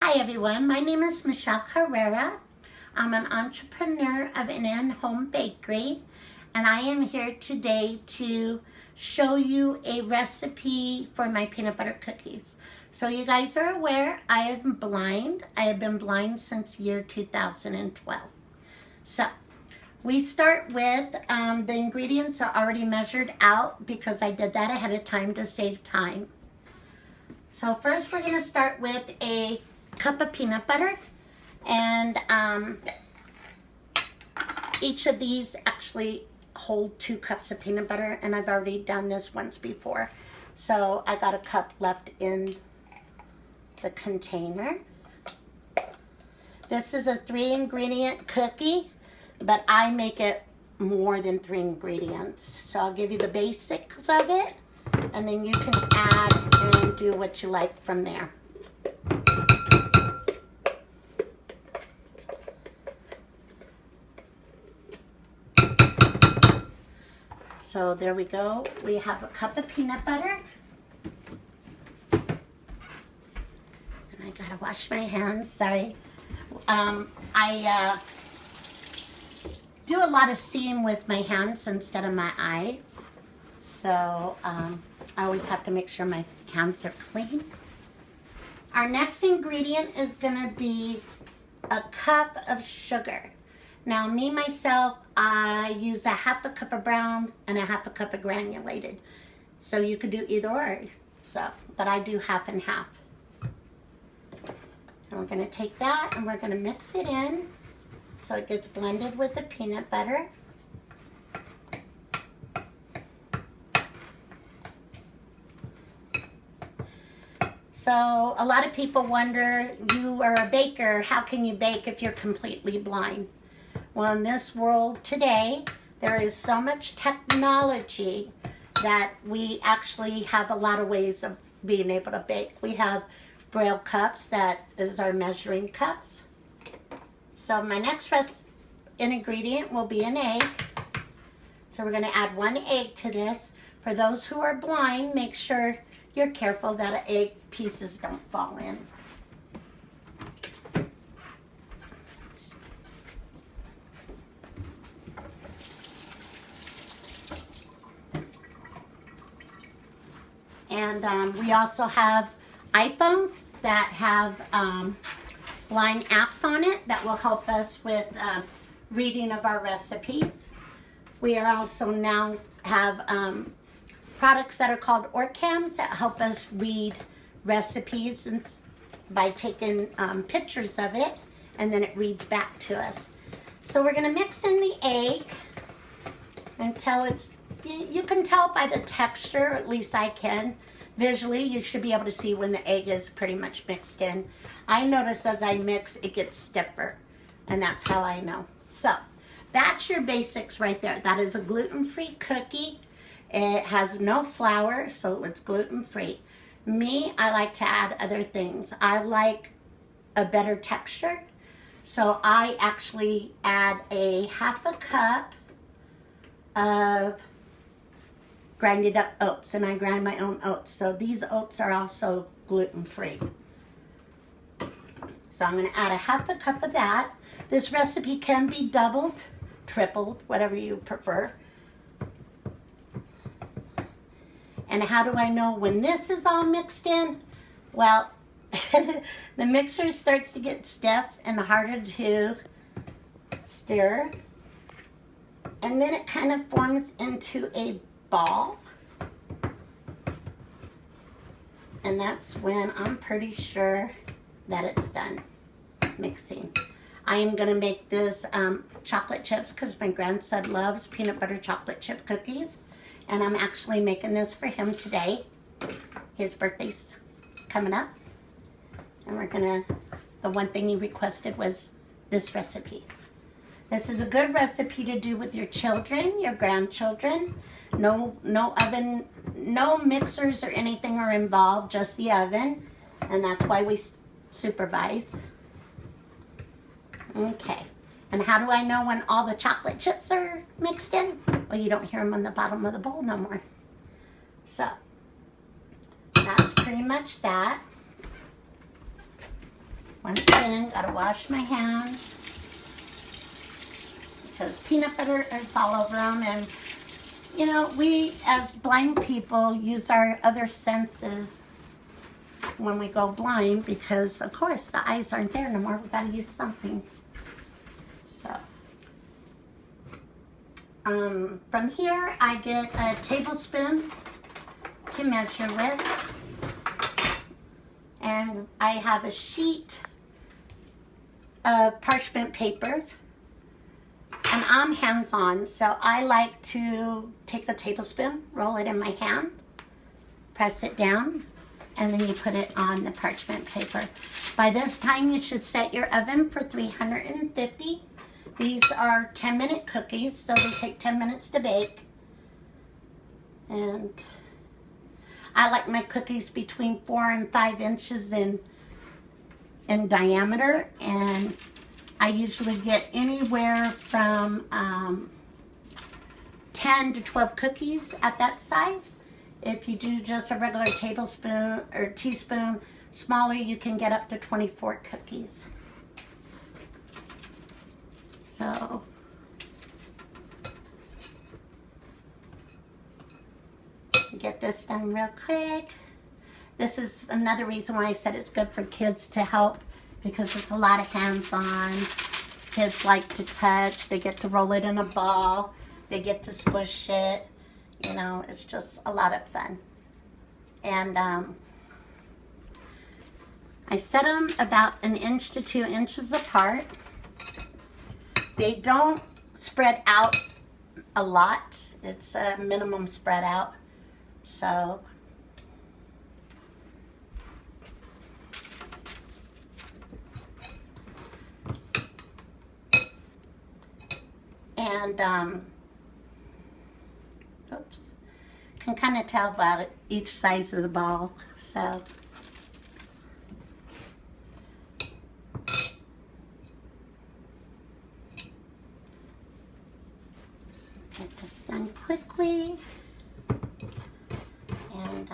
Hi everyone, my name is Michelle Herrera. I'm an entrepreneur of an in-home bakery, and I am here today to show you a recipe for my peanut butter cookies. So you guys are aware I am blind. I have been blind since year 2012. So we start with the ingredients are already measured out because I did that ahead of time to save time. So first we're going to start with a cup of peanut butter, and each of these actually hold 2 cups of peanut butter, and I've already done this once before. So I got a cup left in the container. This is a 3-ingredient cookie, but I make it more than 3 ingredients. So I'll give you the basics of it, and then you can add and do what you like from there. So there we go. We have a cup of peanut butter. And I gotta wash my hands, sorry. I do a lot of seeing with my hands instead of my eyes. So I always have to make sure my hands are clean. Our next ingredient is gonna be a cup of sugar. Now me, myself, I use a half a cup of brown and a half a cup of granulated. So you could do either or, but I do half and half. And we're gonna take that and we're gonna mix it in so it gets blended with the peanut butter. So a lot of people wonder, you are a baker, how can you bake if you're completely blind? Well, in this world today, there is so much technology that we actually have a lot of ways of being able to bake. We have Braille cups, that is our measuring cups. So my next ingredient will be an egg. So we're going to add 1 egg to this. For those who are blind, make sure you're careful that egg pieces don't fall in. And we also have iPhones that have blind apps on it that will help us with reading of our recipes. We are also now have products that are called Orcams that help us read recipes by taking pictures of it, and then it reads back to us. So we're going to mix in the egg until it's, you can tell by the texture, at least I can. Visually, you should be able to see when the egg is pretty much mixed in. I notice as I mix, it gets stiffer, and that's how I know. So that's your basics right there. That is a gluten-free cookie. It has no flour, so it's gluten-free. Me, I like to add other things. I like a better texture, so I actually add a half a cup of grinded up oats, and I grind my own oats. So these oats are also gluten-free. So I'm going to add a half a cup of that. This recipe can be doubled, tripled, whatever you prefer. And how do I know when this is all mixed in? Well, the mixer starts to get stiff and harder to stir. And then it kind of forms into a ball. And that's when I'm pretty sure that it's done mixing. I am going to make this chocolate chips because my grandson loves peanut butter chocolate chip cookies. And I'm actually making this for him today. His birthday's coming up. And we're gonna, the one thing he requested was this recipe. This is a good recipe to do with your children, your grandchildren. No oven, no mixers or anything are involved, just the oven. And that's why we supervise. Okay. And how do I know when all the chocolate chips are mixed in? Well, you don't hear them on the bottom of the bowl no more. So, that's pretty much that. Once again, gotta wash my hands because peanut butter is all over them. And you know, we as blind people use our other senses when we go blind because, of course, the eyes aren't there no more. We gotta use something. So, from here, I get a tablespoon to measure with. And I have a sheet of parchment papers. And I'm hands-on, so I like to take the tablespoon, roll it in my hand, press it down, and then you put it on the parchment paper. By this time, you should set your oven for 350. These are 10-minute cookies, so they take 10 minutes to bake. And I like my cookies between 4 and 5 inches in diameter, and I usually get anywhere from 10 to 12 cookies at that size. If you do just a regular tablespoon or teaspoon smaller, you can get up to 24 cookies. So, get this done real quick. This is another reason why I said it's good for kids to help, because it's a lot of hands-on. Kids like to touch. They get to roll it in a ball. They get to squish it. You know, it's just a lot of fun. And I set them about 1 inch to 2 inches apart. They don't spread out a lot. It's a minimum spread out. So, and oops, can kind of tell by each size of the ball. So, get this done quickly. And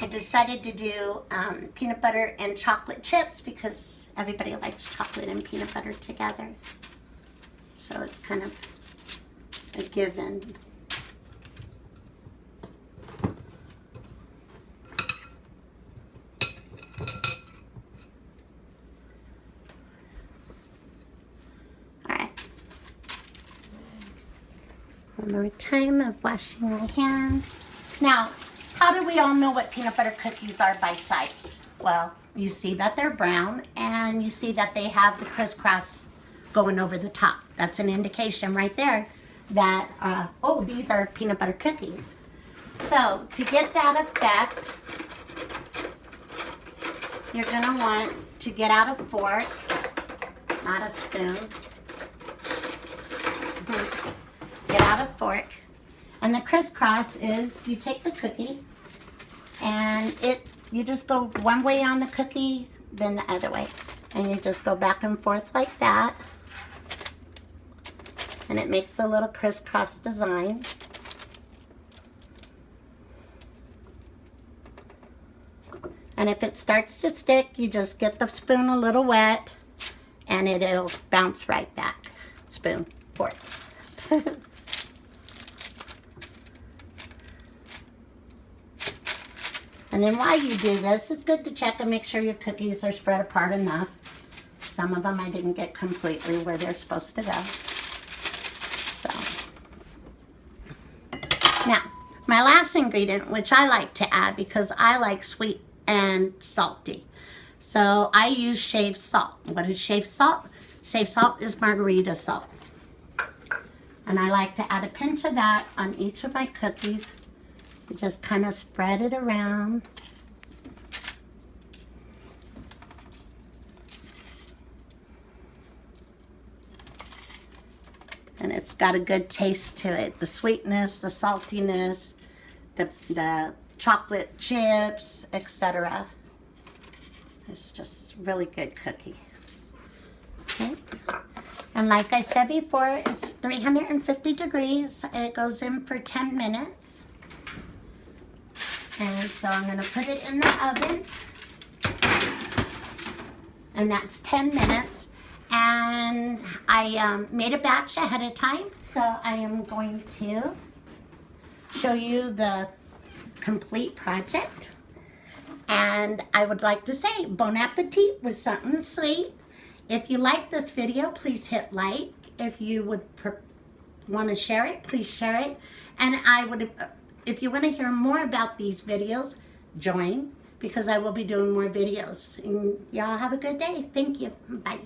I decided to do peanut butter and chocolate chips because everybody likes chocolate and peanut butter together. So it's kind of a given. One more time of washing my hands. Now, how do we all know what peanut butter cookies are by sight? Well, you see that they're brown and you see that they have the crisscross going over the top. That's an indication right there that, oh, these are peanut butter cookies. So, to get that effect, you're gonna want to get out a fork, not a spoon. Get out a fork, and the crisscross is you take the cookie and you just go one way on the cookie, then the other way, and you just go back and forth like that, and it makes a little crisscross design. And if it starts to stick, you just get the spoon a little wet and it'll bounce right back. Spoon, fork. And then while you do this, it's good to check and make sure your cookies are spread apart enough. Some of them I didn't get completely where they're supposed to go. So, now, my last ingredient, which I like to add because I like sweet and salty. So I use shaved salt. What is shaved salt? Shaved salt is margarita salt. And I like to add a pinch of that on each of my cookies. You just kind of spread it around. And it's got a good taste to it. The sweetness, the saltiness, the chocolate chips, etc. It's just really good cookie. Okay. And like I said before, it's 350 degrees. It goes in for 10 minutes. And so I'm going to put it in the oven. and that's 10 minutes. And I made a batch ahead of time, so I am going to show you the complete project. And I would like to say bon appetit with something sweet. If you like this video, please hit like. If you would want to share it, please share it. And if you want to hear more about these videos, join, because I will be doing more videos. And y'all have a good day. Thank you. Bye.